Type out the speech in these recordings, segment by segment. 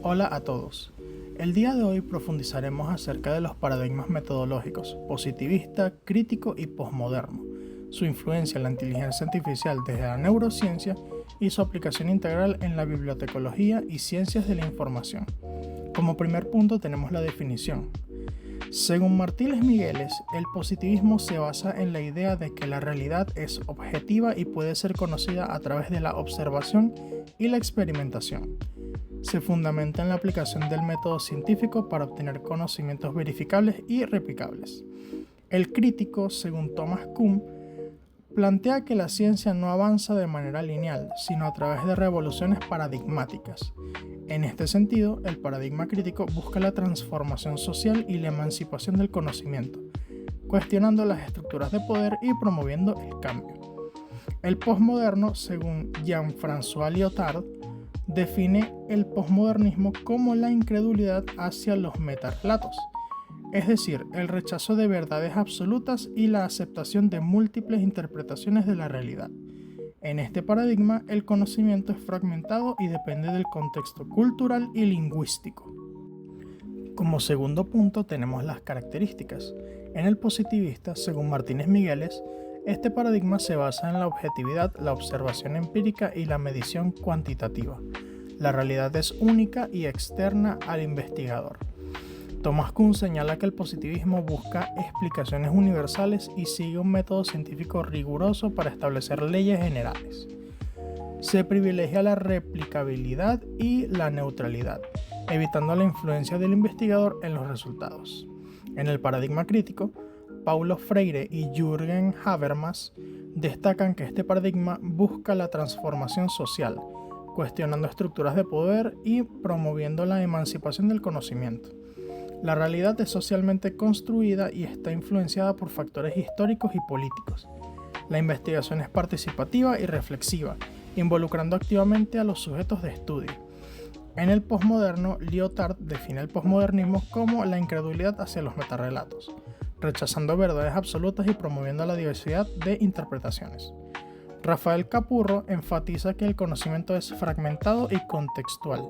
Hola a todos. El día de hoy profundizaremos acerca de los paradigmas metodológicos positivista, crítico y posmoderno, su influencia en la inteligencia artificial desde la neurociencia y su aplicación integral en la bibliotecología y ciencias de la información. Como primer punto tenemos la definición. Según Martínez Migueles, el positivismo se basa en la idea de que la realidad es objetiva y puede ser conocida a través de la observación y la experimentación. Se fundamenta en la aplicación del método científico para obtener conocimientos verificables y replicables. El crítico, según Thomas Kuhn, plantea que la ciencia no avanza de manera lineal, sino a través de revoluciones paradigmáticas. En este sentido, el paradigma crítico busca la transformación social y la emancipación del conocimiento, cuestionando las estructuras de poder y promoviendo el cambio. El posmoderno, según Jean-François Lyotard, define el posmodernismo como la incredulidad hacia los metarrelatos, es decir, el rechazo de verdades absolutas y la aceptación de múltiples interpretaciones de la realidad. En este paradigma, el conocimiento es fragmentado y depende del contexto cultural y lingüístico. Como segundo punto tenemos las características. En el positivista, según Martínez Migueles, este paradigma se basa en la objetividad, la observación empírica y la medición cuantitativa. La realidad es única y externa al investigador. Thomas Kuhn señala que el positivismo busca explicaciones universales y sigue un método científico riguroso para establecer leyes generales. Se privilegia la replicabilidad y la neutralidad, evitando la influencia del investigador en los resultados. En el paradigma crítico, Paulo Freire y Jürgen Habermas destacan que este paradigma busca la transformación social, cuestionando estructuras de poder y promoviendo la emancipación del conocimiento. La realidad es socialmente construida y está influenciada por factores históricos y políticos. La investigación es participativa y reflexiva, involucrando activamente a los sujetos de estudio. En el posmoderno, Lyotard define el posmodernismo como la incredulidad hacia los metarrelatos, rechazando verdades absolutas y promoviendo la diversidad de interpretaciones. Rafael Capurro enfatiza que el conocimiento es fragmentado y contextual,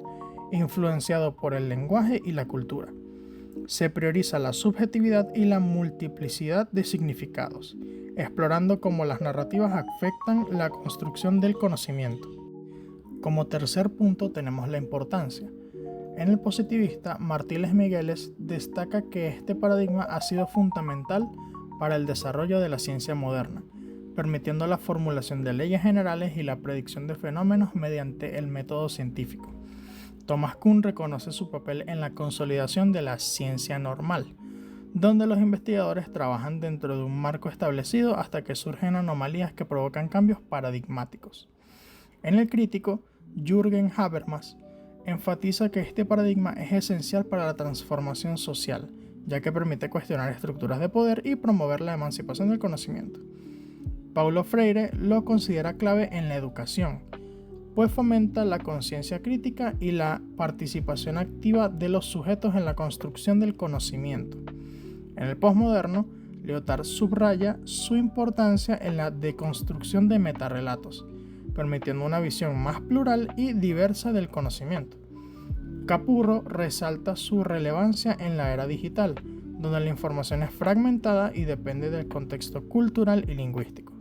influenciado por el lenguaje y la cultura. Se prioriza la subjetividad y la multiplicidad de significados, explorando cómo las narrativas afectan la construcción del conocimiento. Como tercer punto tenemos la importancia. En el positivista, Martínez Migueles destaca que este paradigma ha sido fundamental para el desarrollo de la ciencia moderna, permitiendo la formulación de leyes generales y la predicción de fenómenos mediante el método científico. Thomas Kuhn reconoce su papel en la consolidación de la ciencia normal, donde los investigadores trabajan dentro de un marco establecido hasta que surgen anomalías que provocan cambios paradigmáticos. En el crítico, Jürgen Habermas enfatiza que este paradigma es esencial para la transformación social, ya que permite cuestionar estructuras de poder y promover la emancipación del conocimiento. Paulo Freire lo considera clave en la educación, pues fomenta la conciencia crítica y la participación activa de los sujetos en la construcción del conocimiento. En el posmoderno, Lyotard subraya su importancia en la deconstrucción de metarrelatos, permitiendo una visión más plural y diversa del conocimiento. Capurro resalta su relevancia en la era digital, donde la información es fragmentada y depende del contexto cultural y lingüístico.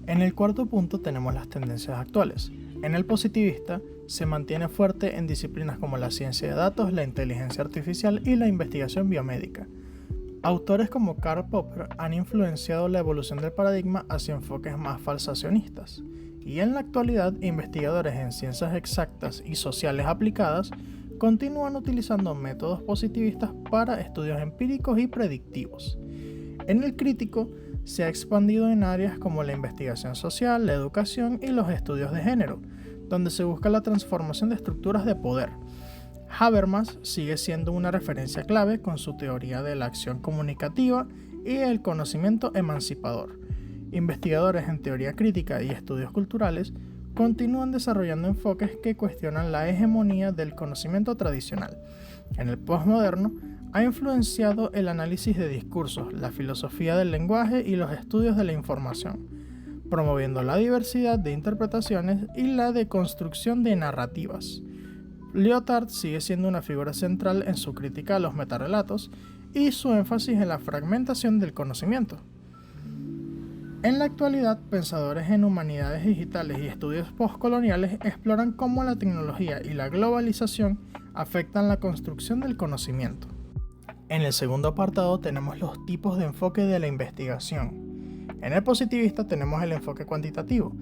En el cuarto punto tenemos las tendencias actuales. En el positivista, se mantiene fuerte en disciplinas como la ciencia de datos, la inteligencia artificial y la investigación biomédica. Autores como Karl Popper han influenciado la evolución del paradigma hacia enfoques más falsacionistas, y en la actualidad investigadores en ciencias exactas y sociales aplicadas continúan utilizando métodos positivistas para estudios empíricos y predictivos. En el crítico, se ha expandido en áreas como la investigación social, la educación y los estudios de género, donde se busca la transformación de estructuras de poder. Habermas sigue siendo una referencia clave con su teoría de la acción comunicativa y el conocimiento emancipador. Investigadores en teoría crítica y estudios culturales continúan desarrollando enfoques que cuestionan la hegemonía del conocimiento tradicional. En el posmoderno, ha influenciado el análisis de discursos, la filosofía del lenguaje y los estudios de la información, promoviendo la diversidad de interpretaciones y la deconstrucción de narrativas. Lyotard sigue siendo una figura central en su crítica a los metarrelatos y su énfasis en la fragmentación del conocimiento. En la actualidad, pensadores en humanidades digitales y estudios postcoloniales exploran cómo la tecnología y la globalización afectan la construcción del conocimiento. En el segundo apartado tenemos los tipos de enfoque de la investigación. En el positivista tenemos el enfoque cuantitativo,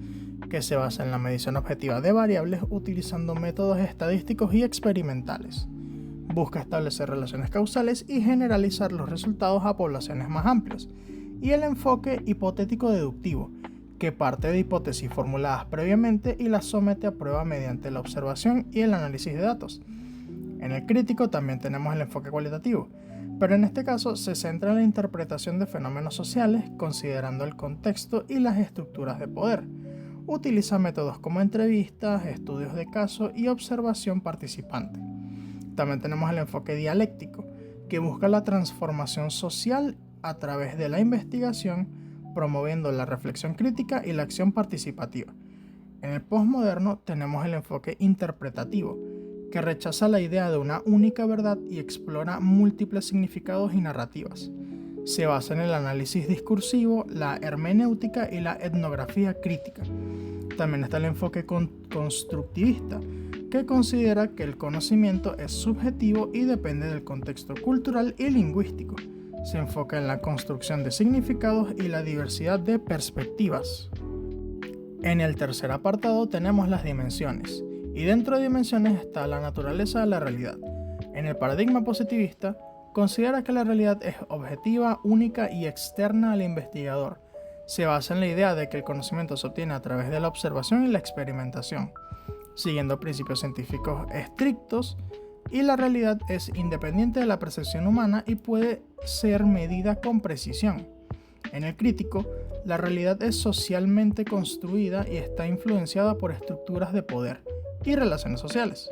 que se basa en la medición objetiva de variables utilizando métodos estadísticos y experimentales. Busca establecer relaciones causales y generalizar los resultados a poblaciones más amplias. Y el enfoque hipotético-deductivo, que parte de hipótesis formuladas previamente y las somete a prueba mediante la observación y el análisis de datos. En el crítico también tenemos el enfoque cualitativo, pero en este caso se centra en la interpretación de fenómenos sociales considerando el contexto y las estructuras de poder. Utiliza métodos como entrevistas, estudios de caso y observación participante. También tenemos el enfoque dialéctico, que busca la transformación social a través de la investigación, promoviendo la reflexión crítica y la acción participativa. En el posmoderno tenemos el enfoque interpretativo, que rechaza la idea de una única verdad y explora múltiples significados y narrativas. Se basa en el análisis discursivo, la hermenéutica y la etnografía crítica. También está el enfoque constructivista, que considera que el conocimiento es subjetivo y depende del contexto cultural y lingüístico. Se enfoca en la construcción de significados y la diversidad de perspectivas. En el tercer apartado tenemos las dimensiones, y dentro de dimensiones está la naturaleza de la realidad. En el paradigma positivista, considera que la realidad es objetiva, única y externa al investigador. Se basa en la idea de que el conocimiento se obtiene a través de la observación y la experimentación, siguiendo principios científicos estrictos, y la realidad es independiente de la percepción humana y puede ser medida con precisión. En el crítico, la realidad es socialmente construida y está influenciada por estructuras de poder y relaciones sociales.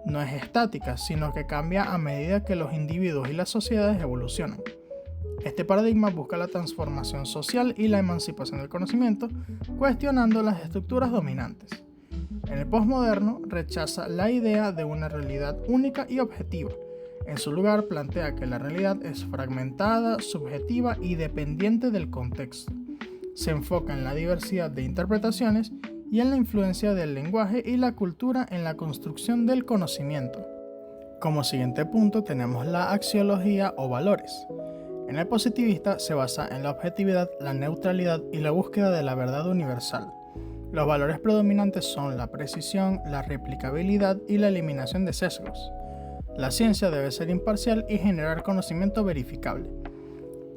No es estática, sino que cambia a medida que los individuos y las sociedades evolucionan. Este paradigma busca la transformación social y la emancipación del conocimiento, cuestionando las estructuras dominantes. En el posmoderno rechaza la idea de una realidad única y objetiva. En su lugar plantea que la realidad es fragmentada, subjetiva y dependiente del contexto. Se enfoca en la diversidad de interpretaciones y en la influencia del lenguaje y la cultura en la construcción del conocimiento. Como siguiente punto tenemos la axiología o valores. En el positivista se basa en la objetividad, la neutralidad y la búsqueda de la verdad universal. Los valores predominantes son la precisión, la replicabilidad y la eliminación de sesgos. La ciencia debe ser imparcial y generar conocimiento verificable.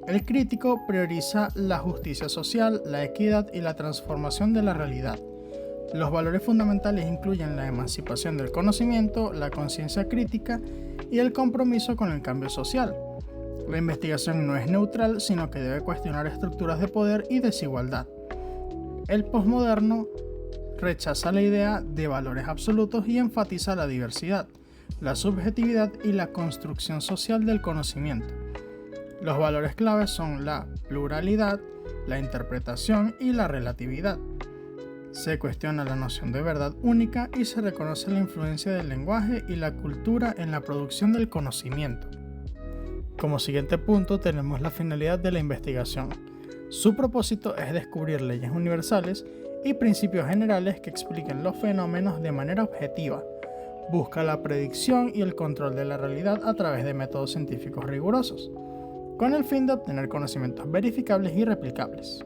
El crítico prioriza la justicia social, la equidad y la transformación de la realidad. Los valores fundamentales incluyen la emancipación del conocimiento, la conciencia crítica y el compromiso con el cambio social. La investigación no es neutral, sino que debe cuestionar estructuras de poder y desigualdad. El posmoderno rechaza la idea de valores absolutos y enfatiza la diversidad, la subjetividad y la construcción social del conocimiento. Los valores claves son la pluralidad, la interpretación y la relatividad. Se cuestiona la noción de verdad única y se reconoce la influencia del lenguaje y la cultura en la producción del conocimiento. Como siguiente punto tenemos la finalidad de la investigación. Su propósito es descubrir leyes universales y principios generales que expliquen los fenómenos de manera objetiva. Busca la predicción y el control de la realidad a través de métodos científicos rigurosos, con el fin de obtener conocimientos verificables y replicables.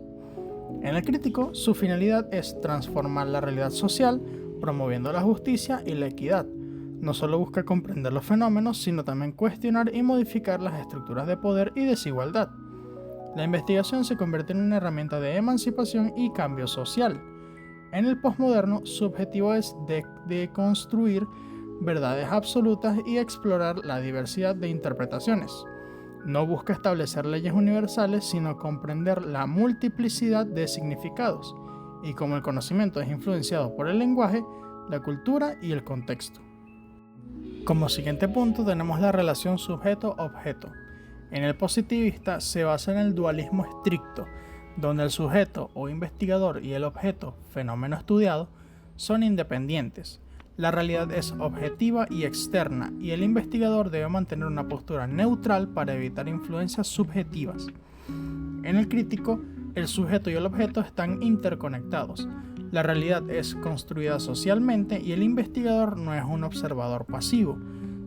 En el crítico, su finalidad es transformar la realidad social, promoviendo la justicia y la equidad. No solo busca comprender los fenómenos, sino también cuestionar y modificar las estructuras de poder y desigualdad. La investigación se convierte en una herramienta de emancipación y cambio social. En el posmoderno, su objetivo es de construir verdades absolutas y explorar la diversidad de interpretaciones. No busca establecer leyes universales, sino comprender la multiplicidad de significados, y como el conocimiento es influenciado por el lenguaje, la cultura y el contexto. Como siguiente punto tenemos la relación sujeto-objeto. En el positivista se basa en el dualismo estricto, donde el sujeto o investigador y el objeto, fenómeno estudiado, son independientes. La realidad es objetiva y externa, y el investigador debe mantener una postura neutral para evitar influencias subjetivas. En el crítico, el sujeto y el objeto están interconectados. La realidad es construida socialmente y el investigador no es un observador pasivo,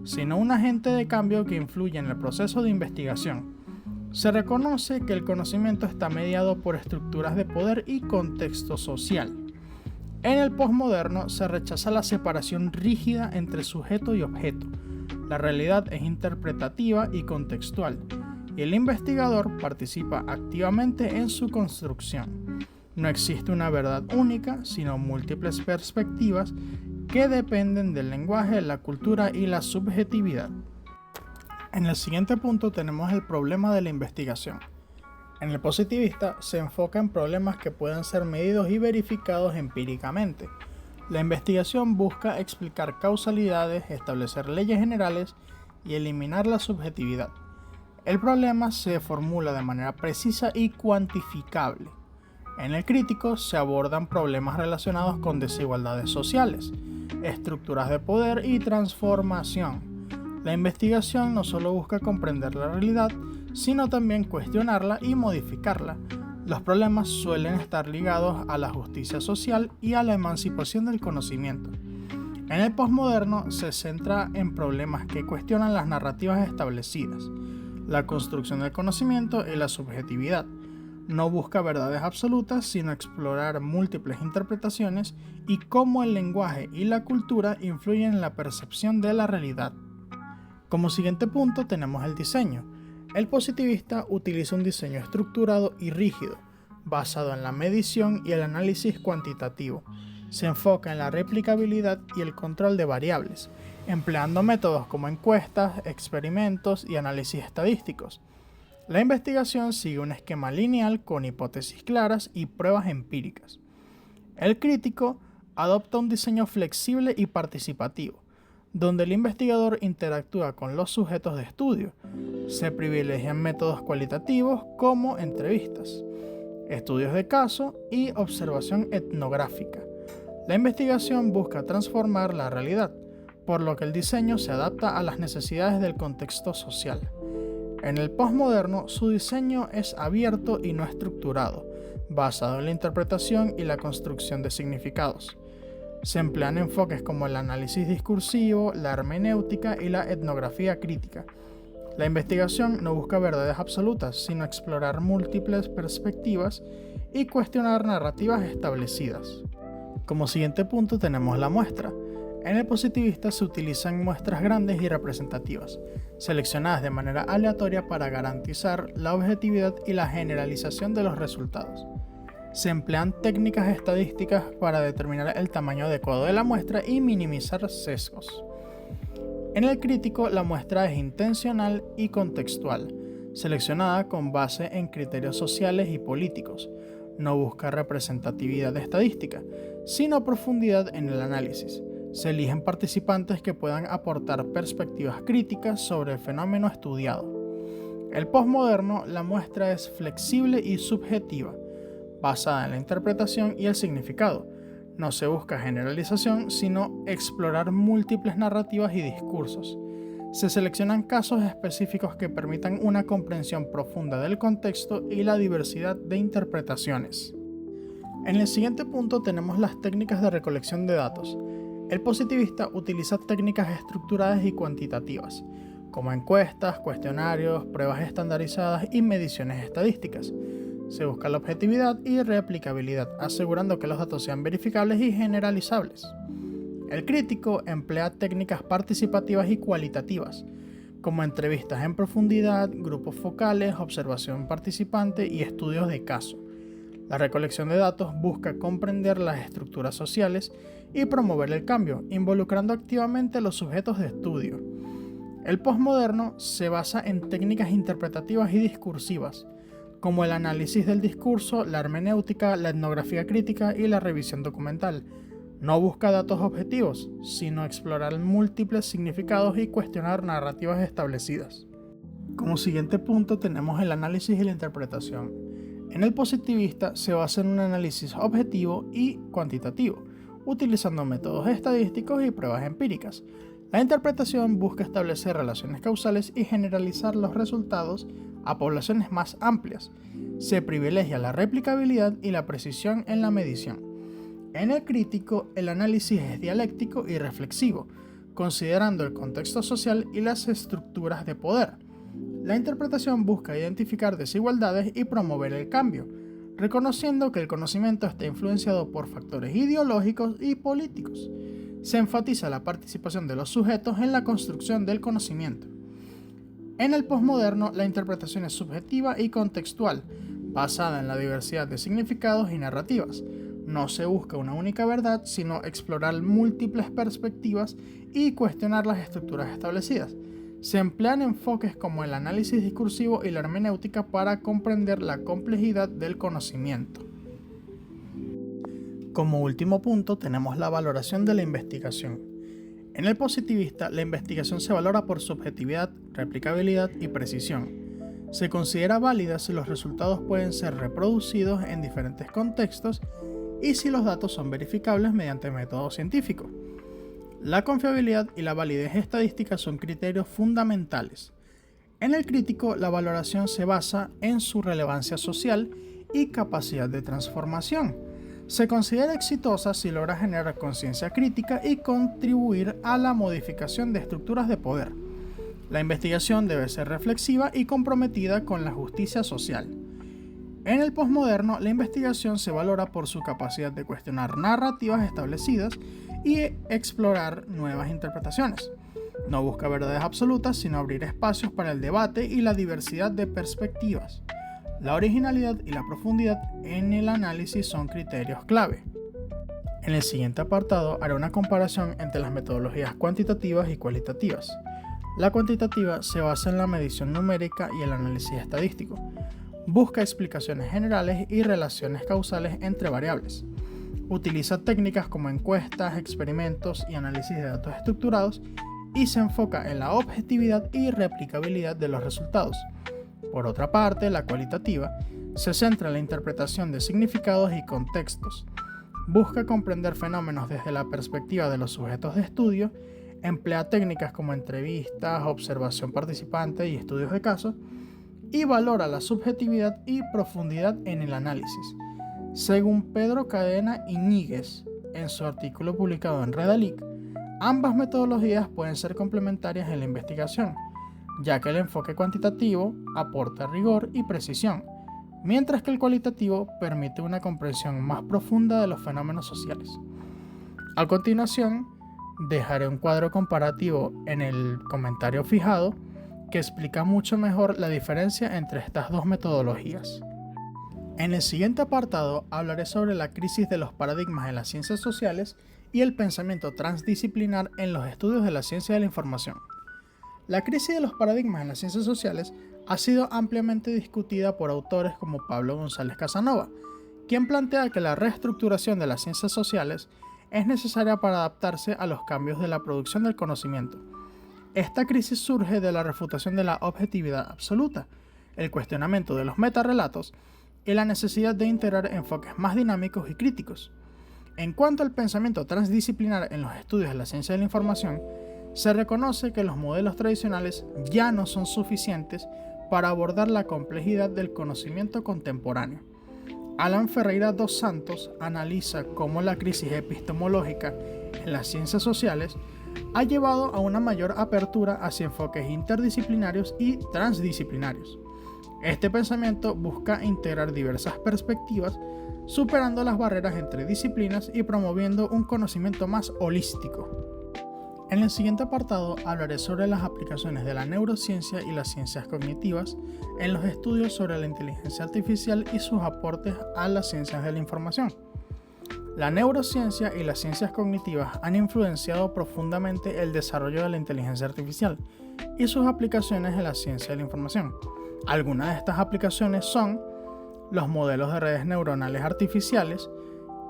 sino un agente de cambio que influye en el proceso de investigación. Se reconoce que el conocimiento está mediado por estructuras de poder y contexto social. En el posmoderno se rechaza la separación rígida entre sujeto y objeto. La realidad es interpretativa y contextual, y el investigador participa activamente en su construcción. No existe una verdad única, sino múltiples perspectivas que dependen del lenguaje, la cultura y la subjetividad. En el siguiente punto tenemos el problema de la investigación. En el positivista se enfoca en problemas que pueden ser medidos y verificados empíricamente. La investigación busca explicar causalidades, establecer leyes generales y eliminar la subjetividad. El problema se formula de manera precisa y cuantificable. En el crítico se abordan problemas relacionados con desigualdades sociales, estructuras de poder y transformación. La investigación no solo busca comprender la realidad, sino también cuestionarla y modificarla. Los problemas suelen estar ligados a la justicia social y a la emancipación del conocimiento. En el posmoderno se centra en problemas que cuestionan las narrativas establecidas, la construcción del conocimiento y la subjetividad. No busca verdades absolutas, sino explorar múltiples interpretaciones y cómo el lenguaje y la cultura influyen en la percepción de la realidad. Como siguiente punto tenemos el diseño. El positivista utiliza un diseño estructurado y rígido, basado en la medición y el análisis cuantitativo. Se enfoca en la replicabilidad y el control de variables, empleando métodos como encuestas, experimentos y análisis estadísticos. La investigación sigue un esquema lineal con hipótesis claras y pruebas empíricas. El crítico adopta un diseño flexible y participativo, donde el investigador interactúa con los sujetos de estudio. Se privilegian métodos cualitativos como entrevistas, estudios de caso y observación etnográfica. La investigación busca transformar la realidad, por lo que el diseño se adapta a las necesidades del contexto social. En el posmoderno, su diseño es abierto y no estructurado, basado en la interpretación y la construcción de significados. Se emplean enfoques como el análisis discursivo, la hermenéutica y la etnografía crítica. La investigación no busca verdades absolutas, sino explorar múltiples perspectivas y cuestionar narrativas establecidas. Como siguiente punto tenemos la muestra. En el positivista se utilizan muestras grandes y representativas, seleccionadas de manera aleatoria para garantizar la objetividad y la generalización de los resultados. Se emplean técnicas estadísticas para determinar el tamaño adecuado de la muestra y minimizar sesgos. En el crítico, la muestra es intencional y contextual, seleccionada con base en criterios sociales y políticos. No busca representatividad estadística, sino profundidad en el análisis. Se eligen participantes que puedan aportar perspectivas críticas sobre el fenómeno estudiado. El posmoderno, la muestra es flexible y subjetiva, basada en la interpretación y el significado. No se busca generalización, sino explorar múltiples narrativas y discursos. Se seleccionan casos específicos que permitan una comprensión profunda del contexto y la diversidad de interpretaciones. En el siguiente punto tenemos las técnicas de recolección de datos. El positivista utiliza técnicas estructuradas y cuantitativas, como encuestas, cuestionarios, pruebas estandarizadas y mediciones estadísticas. Se busca la objetividad y replicabilidad, asegurando que los datos sean verificables y generalizables. El crítico emplea técnicas participativas y cualitativas, como entrevistas en profundidad, grupos focales, observación participante y estudios de caso. La recolección de datos busca comprender las estructuras sociales y promover el cambio, involucrando activamente a los sujetos de estudio. El posmoderno se basa en técnicas interpretativas y discursivas, como el análisis del discurso, la hermenéutica, la etnografía crítica y la revisión documental. No busca datos objetivos, sino explorar múltiples significados y cuestionar narrativas establecidas. Como siguiente punto tenemos el análisis y la interpretación. En el positivista se basa en un análisis objetivo y cuantitativo, utilizando métodos estadísticos y pruebas empíricas. La interpretación busca establecer relaciones causales y generalizar los resultados a poblaciones más amplias. Se privilegia la replicabilidad y la precisión en la medición. En el crítico, el análisis es dialéctico y reflexivo, considerando el contexto social y las estructuras de poder. La interpretación busca identificar desigualdades y promover el cambio, reconociendo que el conocimiento está influenciado por factores ideológicos y políticos. Se enfatiza la participación de los sujetos en la construcción del conocimiento. En el posmoderno, la interpretación es subjetiva y contextual, basada en la diversidad de significados y narrativas. No se busca una única verdad, sino explorar múltiples perspectivas y cuestionar las estructuras establecidas. Se emplean enfoques como el análisis discursivo y la hermenéutica para comprender la complejidad del conocimiento. Como último punto tenemos la valoración de la investigación. En el positivista, la investigación se valora por subjetividad, replicabilidad y precisión. Se considera válida si los resultados pueden ser reproducidos en diferentes contextos y si los datos son verificables mediante métodos científicos. La confiabilidad y la validez estadística son criterios fundamentales. En el crítico, la valoración se basa en su relevancia social y capacidad de transformación. Se considera exitosa si logra generar conciencia crítica y contribuir a la modificación de estructuras de poder. La investigación debe ser reflexiva y comprometida con la justicia social. En el posmoderno, la investigación se valora por su capacidad de cuestionar narrativas establecidas y explorar nuevas interpretaciones. No busca verdades absolutas, sino abrir espacios para el debate y la diversidad de perspectivas. La originalidad y la profundidad en el análisis son criterios clave. En el siguiente apartado haré una comparación entre las metodologías cuantitativas y cualitativas. La cuantitativa se basa en la medición numérica y el análisis estadístico. Busca explicaciones generales y relaciones causales entre variables. Utiliza técnicas como encuestas, experimentos y análisis de datos estructurados y se enfoca en la objetividad y replicabilidad de los resultados. Por otra parte, la cualitativa se centra en la interpretación de significados y contextos. Busca comprender fenómenos desde la perspectiva de los sujetos de estudio, emplea técnicas como entrevistas, observación participante y estudios de casos, y valora la subjetividad y profundidad en el análisis. Según Pedro Cadena Iñiguez, en su artículo publicado en Redalic, ambas metodologías pueden ser complementarias en la investigación, ya que el enfoque cuantitativo aporta rigor y precisión, mientras que el cualitativo permite una comprensión más profunda de los fenómenos sociales. A continuación, dejaré un cuadro comparativo en el comentario fijado que explica mucho mejor la diferencia entre estas dos metodologías. En el siguiente apartado hablaré sobre la crisis de los paradigmas en las ciencias sociales y el pensamiento transdisciplinar en los estudios de la ciencia de la información. La crisis de los paradigmas en las ciencias sociales ha sido ampliamente discutida por autores como Pablo González Casanova, quien plantea que la reestructuración de las ciencias sociales es necesaria para adaptarse a los cambios de la producción del conocimiento. Esta crisis surge de la refutación de la objetividad absoluta, el cuestionamiento de los metarrelatos y la necesidad de integrar enfoques más dinámicos y críticos. En cuanto al pensamiento transdisciplinar en los estudios de la ciencia de la información, se reconoce que los modelos tradicionales ya no son suficientes para abordar la complejidad del conocimiento contemporáneo. Alan Ferreira dos Santos analiza cómo la crisis epistemológica en las ciencias sociales ha llevado a una mayor apertura hacia enfoques interdisciplinarios y transdisciplinarios. Este pensamiento busca integrar diversas perspectivas, superando las barreras entre disciplinas y promoviendo un conocimiento más holístico. En el siguiente apartado hablaré sobre las aplicaciones de la neurociencia y las ciencias cognitivas en los estudios sobre la inteligencia artificial y sus aportes a las ciencias de la información. La neurociencia y las ciencias cognitivas han influenciado profundamente el desarrollo de la inteligencia artificial y sus aplicaciones en la ciencia de la información. Algunas de estas aplicaciones son los modelos de redes neuronales artificiales,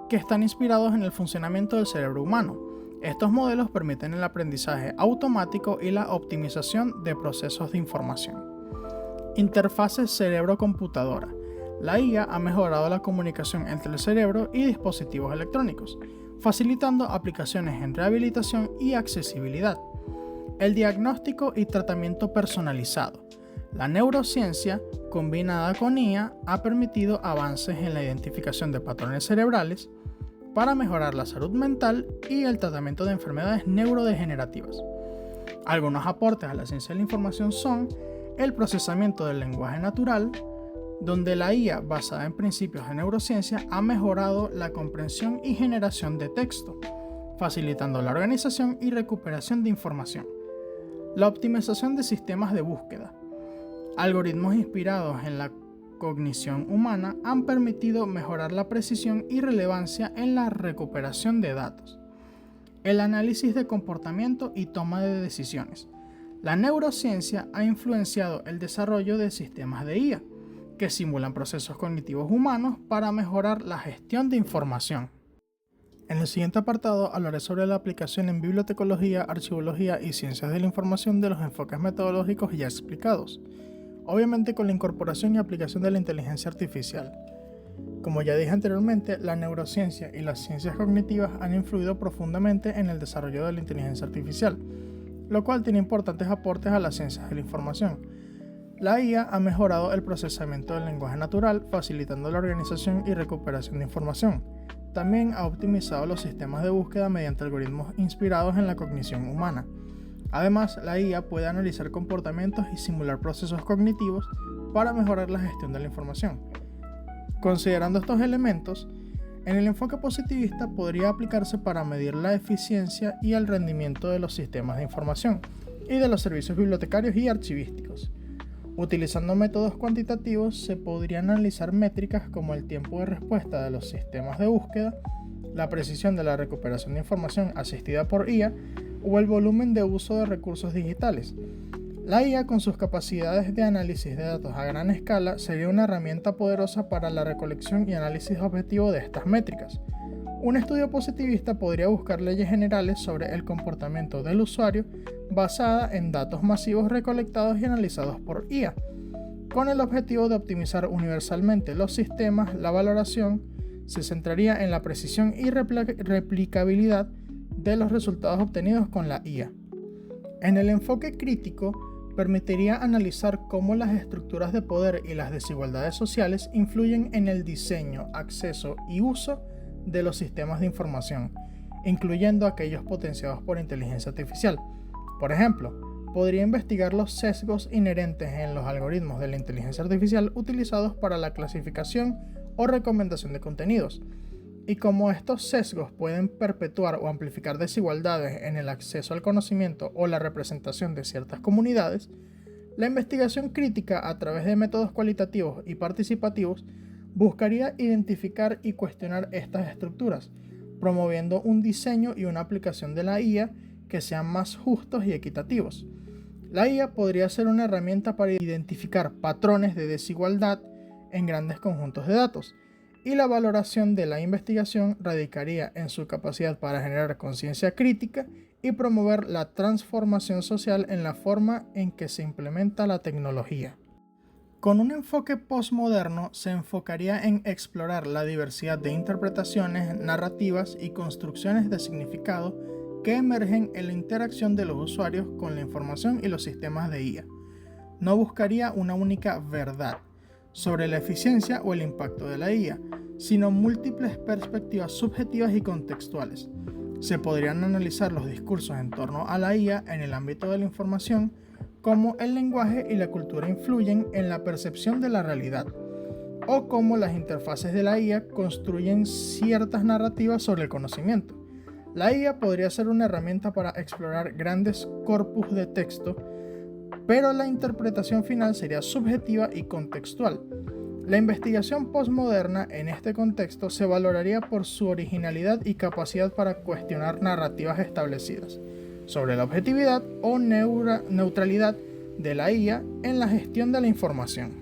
que están inspirados en el funcionamiento del cerebro humano. Estos modelos permiten el aprendizaje automático y la optimización de procesos de información. Interfaces cerebro-computadora. La IA ha mejorado la comunicación entre el cerebro y dispositivos electrónicos. facilitando aplicaciones en rehabilitación y accesibilidad. El diagnóstico y tratamiento personalizado. La neurociencia, combinada con IA, ha permitido avances en la identificación de patrones cerebrales para mejorar la salud mental y el tratamiento de enfermedades neurodegenerativas. Algunos aportes a la ciencia de la información son el procesamiento del lenguaje natural, donde la IA basada en principios de neurociencia ha mejorado la comprensión y generación de texto, facilitando la organización y recuperación de información. La optimización de sistemas de búsqueda. Algoritmos inspirados en la cognición humana han permitido mejorar la precisión y relevancia en la recuperación de datos. El análisis de comportamiento y toma de decisiones. La neurociencia ha influenciado el desarrollo de sistemas de IA, que simulan procesos cognitivos humanos para mejorar la gestión de información. En el siguiente apartado hablaré sobre la aplicación en bibliotecología, archivología y ciencias de la información de los enfoques metodológicos ya explicados, obviamente con la incorporación y aplicación de la inteligencia artificial. Como ya dije anteriormente, la neurociencia y las ciencias cognitivas han influido profundamente en el desarrollo de la inteligencia artificial, lo cual tiene importantes aportes a las ciencias de la información. La IA ha mejorado el procesamiento del lenguaje natural, facilitando la organización y recuperación de información. También ha optimizado los sistemas de búsqueda mediante algoritmos inspirados en la cognición humana. Además, la IA puede analizar comportamientos y simular procesos cognitivos para mejorar la gestión de la información. Considerando estos elementos, en el enfoque positivista podría aplicarse para medir la eficiencia y el rendimiento de los sistemas de información y de los servicios bibliotecarios y archivísticos. Utilizando métodos cuantitativos se podrían analizar métricas como el tiempo de respuesta de los sistemas de búsqueda, la precisión de la recuperación de información asistida por IA o el volumen de uso de recursos digitales. La IA, con sus capacidades de análisis de datos a gran escala, sería una herramienta poderosa para la recolección y análisis objetivo de estas métricas. Un estudio positivista podría buscar leyes generales sobre el comportamiento del usuario basada en datos masivos recolectados y analizados por IA, con el objetivo de optimizar universalmente los sistemas. La valoración se centraría en la precisión y replicabilidad de los resultados obtenidos con la IA. En el enfoque crítico, permitiría analizar cómo las estructuras de poder y las desigualdades sociales influyen en el diseño, acceso y uso de los sistemas de información, incluyendo aquellos potenciados por inteligencia artificial. Por ejemplo, podría investigar los sesgos inherentes en los algoritmos de la inteligencia artificial utilizados para la clasificación o recomendación de contenidos, y cómo estos sesgos pueden perpetuar o amplificar desigualdades en el acceso al conocimiento o la representación de ciertas comunidades. La investigación crítica a través de métodos cualitativos y participativos buscaría identificar y cuestionar estas estructuras, promoviendo un diseño y una aplicación de la IA que sean más justos y equitativos. La IA podría ser una herramienta para identificar patrones de desigualdad en grandes conjuntos de datos, y la valoración de la investigación radicaría en su capacidad para generar conciencia crítica y promover la transformación social en la forma en que se implementa la tecnología. Con un enfoque postmoderno se enfocaría en explorar la diversidad de interpretaciones, narrativas y construcciones de significado que emergen en la interacción de los usuarios con la información y los sistemas de IA. No buscaría una única verdad sobre la eficiencia o el impacto de la IA, sino múltiples perspectivas subjetivas y contextuales. Se podrían analizar los discursos en torno a la IA en el ámbito de la información, cómo el lenguaje y la cultura influyen en la percepción de la realidad, o cómo las interfaces de la IA construyen ciertas narrativas sobre el conocimiento. La IA podría ser una herramienta para explorar grandes corpus de texto, pero la interpretación final sería subjetiva y contextual. La investigación postmoderna en este contexto se valoraría por su originalidad y capacidad para cuestionar narrativas establecidas sobre la objetividad o neutralidad de la IA en la gestión de la información.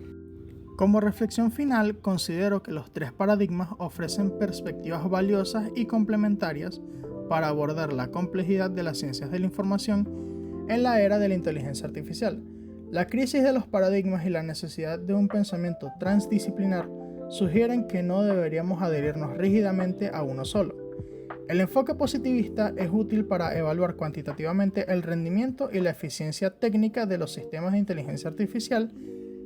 Como reflexión final, considero que los tres paradigmas ofrecen perspectivas valiosas y complementarias para abordar la complejidad de las ciencias de la información en la era de la inteligencia artificial. La crisis de los paradigmas y la necesidad de un pensamiento transdisciplinar sugieren que no deberíamos adherirnos rígidamente a uno solo. El enfoque positivista es útil para evaluar cuantitativamente el rendimiento y la eficiencia técnica de los sistemas de inteligencia artificial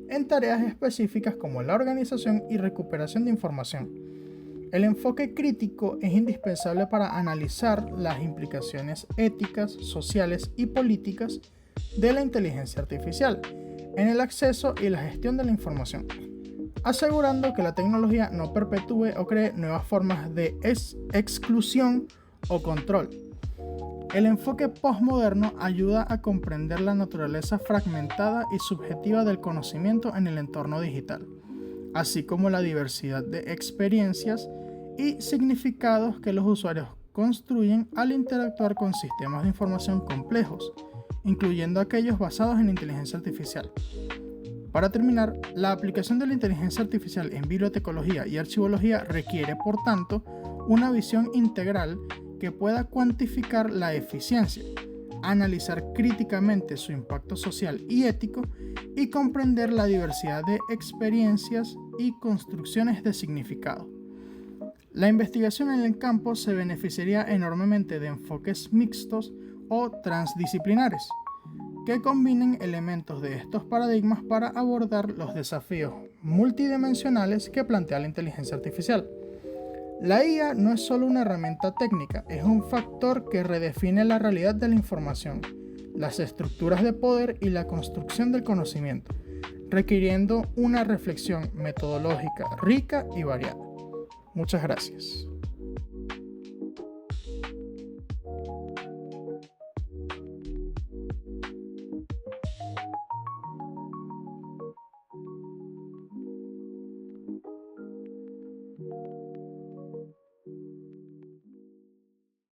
en tareas específicas como la organización y recuperación de información. El enfoque crítico es indispensable para analizar las implicaciones éticas, sociales y políticas de la inteligencia artificial en el acceso y la gestión de la información, asegurando que la tecnología no perpetúe o cree nuevas formas de exclusión o control. El enfoque postmoderno ayuda a comprender la naturaleza fragmentada y subjetiva del conocimiento en el entorno digital, así como la diversidad de experiencias y significados que los usuarios construyen al interactuar con sistemas de información complejos, incluyendo aquellos basados en inteligencia artificial. Para terminar, la aplicación de la inteligencia artificial en bibliotecología y archivología requiere, por tanto, una visión integral que pueda cuantificar la eficiencia, analizar críticamente su impacto social y ético y comprender la diversidad de experiencias y construcciones de significado. La investigación en el campo se beneficiaría enormemente de enfoques mixtos o transdisciplinares, que combinen elementos de estos paradigmas para abordar los desafíos multidimensionales que plantea la inteligencia artificial. La IA no es solo una herramienta técnica, es un factor que redefine la realidad de la información, las estructuras de poder y la construcción del conocimiento, requiriendo una reflexión metodológica rica y variada. Muchas gracias.